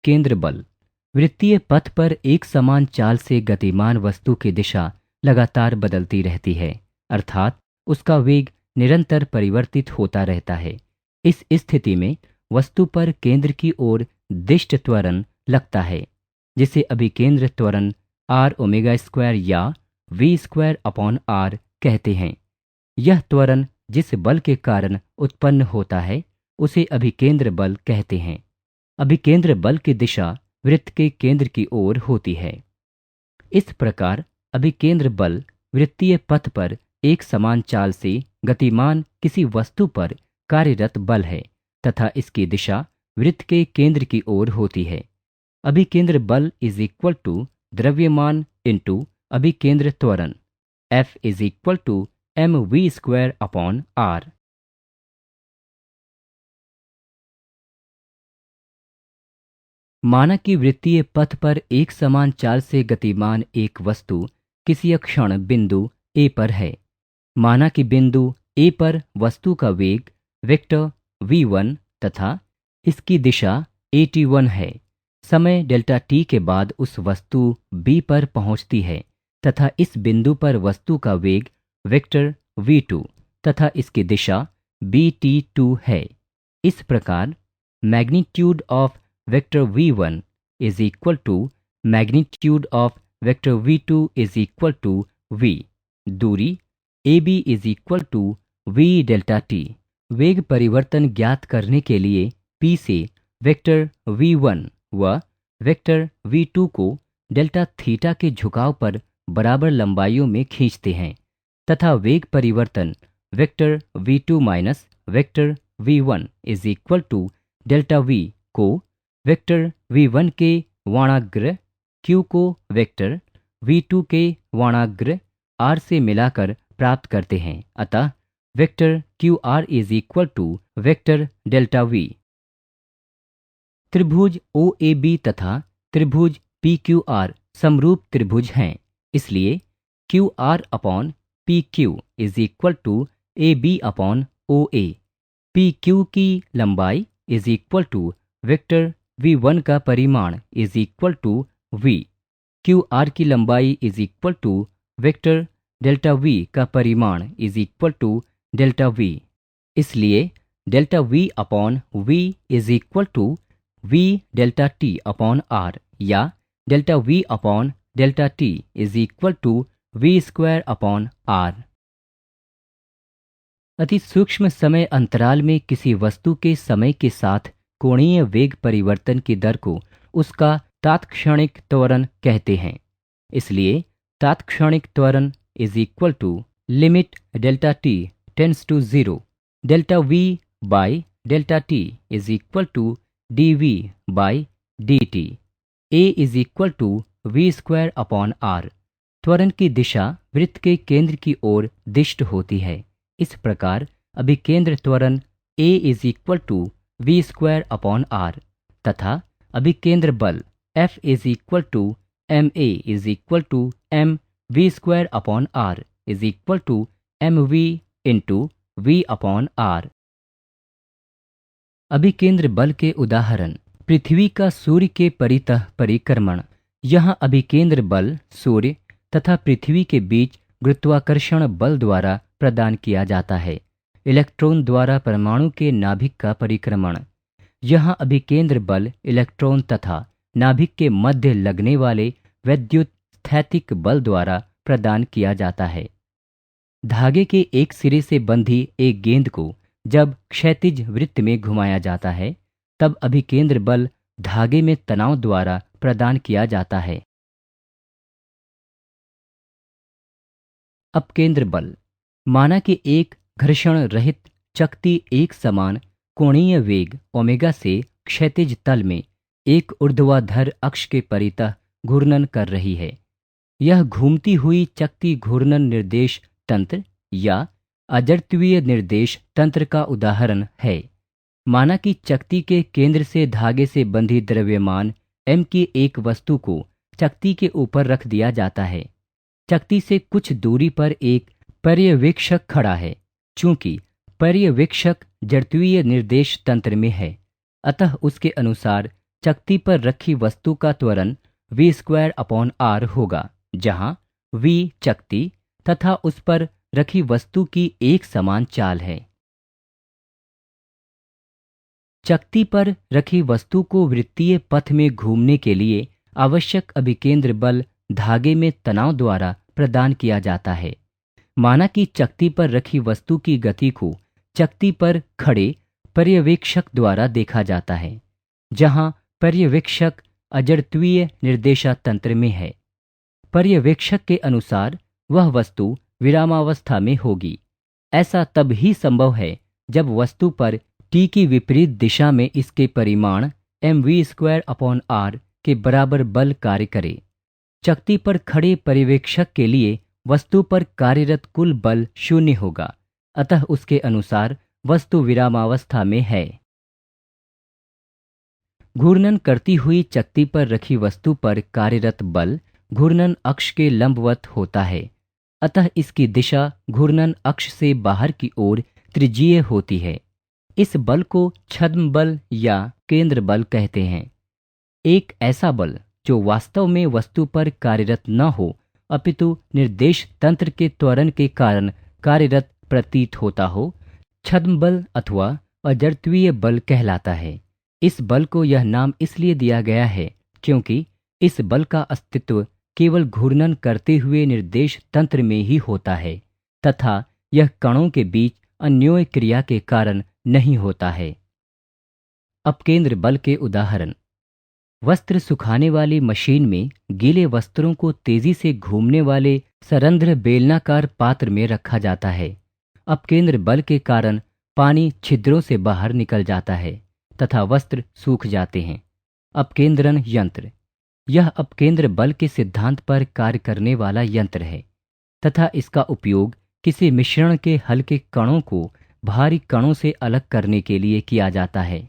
अभिकेंद्र बल। वृत्तीय पथ पर एक समान चाल से गतिमान वस्तु की दिशा लगातार बदलती रहती है, अर्थात उसका वेग निरंतर परिवर्तित होता रहता है। इस स्थिति में वस्तु पर केंद्र की ओर दिष्ट त्वरण लगता है, जिसे अभिकेंद्र त्वरण आर ओमेगा स्क्वायर या वी स्क्वायर अपॉन आर कहते हैं। यह त्वरण जिस बल के कारण उत्पन्न होता है उसे अभिकेंद्र बल कहते हैं। अभिकेंद्र बल की दिशा वृत्त के केंद्र की ओर होती है। इस प्रकार अभिकेंद्र बल वृत्तीय पथ पर एक समान चाल से गतिमान किसी वस्तु पर कार्यरत बल है तथा इसकी दिशा वृत्त के केंद्र की ओर होती है। अभिकेंद्र बल इज इक्वल टू द्रव्यमान इंटू अभिकेंद्र त्वरण, F is equal to M V square upon R. माना कि वृत्तीय पथ पर एक समान चाल से गतिमान एक वस्तु किसी क्षण बिंदु ए पर है। माना कि बिंदु ए पर वस्तु का वेग वेक्टर v1 तथा इसकी दिशा at1 है। समय डेल्टा टी के बाद उस वस्तु b पर पहुंचती है तथा इस बिंदु पर वस्तु का वेग वेक्टर v2 तथा इसकी दिशा bt2 है। इस प्रकार magnitude of vector v1 is equal to magnitude of vector v2 is equal to v। दूरी ab is equal to v delta T. वेग परिवर्तन ज्ञात करने के लिए p से वेक्टर v1 व वेक्टर v2 को डेल्टा थीटा के झुकाव पर बराबर लंबाइयों में खींचते हैं तथा वेग परिवर्तन vector v2 minus vector v1 is equal to delta v को वेक्टर v1 के वाणाग्र q को वेक्टर v2 के वाणाग्र r से मिलाकर प्राप्त करते हैं। अतः vector Q R is equal to vector delta V. त्रिभुज ओ ए बी तथा त्रिभुज पी क्यू आर समरूप त्रिभुज हैं, इसलिए Q R upon P Q is equal to A B upon O A. P Q की लंबाई is equal to vector v1 का परिमाण is equal to v। Q R की लंबाई is equal to vector delta v का परिमाण is equal to delta v। इसलिए delta v upon v is equal to v delta t upon r या delta v upon delta t is equal to v square upon r। अति सूक्ष्म समय अंतराल में किसी वस्तु के समय के साथ कोणीय वेग परिवर्तन की दर को उसका तात्क्षणिक त्वरण कहते हैं। इसलिए तात्क्षणिक त्वरण is equal to limit delta T tends to 0 delta v by delta T is equal to dv by dt। a is equal to v square upon r। त्वरण की दिशा वृत्त के केंद्र की ओर दिष्ट होती है। इस प्रकार अभिकेंद्र त्वरण a is equal to v square upon r तथा अभिकेंद्र बल F is equal to ma is equal to m v square upon r is equal to mv into v upon r। अभिकेंद्र बल के उदाहरण: पृथ्वी का सूर्य के परितः परिक्रमण। यहाँ अभिकेंद्र बल सूर्य तथा पृथ्वी के बीच गुरुत्वाकर्षण बल द्वारा प्रदान किया जाता है। इलेक्ट्रॉन द्वारा परमाणु के नाभिक का परिक्रमण। यहाँ अभिकेंद्र बल इलेक्ट्रॉन तथा नाभिक के मध्य लगने वाले वैद्युत स्थैतिक बल द्वारा प्रदान किया जाता है। धागे के एक सिरे से बंधी एक गेंद को जब क्षैतिज वृत्त में घुमाया जाता है तब अभिकेंद्र बल धागे में तनाव द्वारा प्रदान किया जाता है। अपकेंद्र बल। माना कि एक घर्षण रहित चकती एक समान कोणीय वेग ओमेगा से क्षैतिज तल में एक ऊर्ध्वाधर अक्ष के परितः घूर्णन कर रही है। यह घूमती हुई चकती घूर्णन निर्देश तंत्र या अजड़त्वीय निर्देश तंत्र का उदाहरण है। माना कि चकती के केंद्र से धागे से बंधी द्रव्यमान m की एक वस्तु को चकती के ऊपर रख दिया जाता है। चकती से कुछ दूरी पर एक पर्यवेक्षक खड़ा है। चूंकि पर्यवेक्षक जड़त्वीय निर्देश तंत्र में है, अतः उसके अनुसार चकती पर रखी वस्तु का त्वरण v²/r होगा, जहां v चकती तथा उस पर रखी वस्तु की एक समान चाल है। चकती पर रखी वस्तु को वृत्तीय पथ में घूमने के लिए आवश्यक अभिकेंद्र बल धागे में तनाव द्वारा प्रदान किया जाता है। माना कि चकती पर रखी वस्तु की गति को चकती पर खड़े पर्यवेक्षक द्वारा देखा जाता है, जहां पर्यवेक्षक अजड़त्वीय निर्देशा तंत्र में है। पर्यवेक्षक के अनुसार वह वस्तु विरामावस्था में होगी। ऐसा तब ही संभव है जब वस्तु पर t की विपरीत दिशा में इसके परिमाण mv²/r के बराबर बल कार्य करे। चकती पर खड़े पर्यवेक्षक के लिए वस्तु पर कार्यरत कुल बल 0 होगा, अतः उसके अनुसार वस्तु विरामावस्था में है। घूर्णन करती हुई चकती पर रखी वस्तु पर कार्यरत बल घूर्णन अक्ष के लंबवत होता है, अतः इसकी दिशा घूर्णन अक्ष से बाहर की ओर त्रिज्यीय होती है। इस बल को छद्म बल या केंद्र बल कहते हैं। एक ऐसा बल जो वास्तव में वस्तु पर कार्यरत न हो, अपितु निर्देश तंत्र के त्वरण के कारण कार्यरत प्रतीत होता हो, छद्म बल अथवा अजड़त्वीय बल कहलाता है। इस बल को यह नाम इसलिए दिया गया है क्योंकि इस बल का अस्तित्व केवल घूर्णन करते हुए निर्देश तंत्र में ही होता है तथा यह कणों के बीच अन्योन्य क्रिया के कारण नहीं होता है। अपकेंद्र बल के उदाहरण: वस्त्र सुखाने वाली मशीन में गीले वस्त्रों को तेजी से घूमने वाले सरंध्र बेलनाकार पात्र में रखा जाता है। अपकेंद्र बल के कारण पानी छिद्रों से बाहर निकल जाता है तथा वस्त्र सूख जाते हैं। अपकेंद्रन यंत्र: यह अपकेंद्र बल के सिद्धांत पर कार्य करने वाला यंत्र है तथा इसका उपयोग किसी मिश्रण के हल्के कणों को भारी कणों से अलग करने के लिए किया जाता है।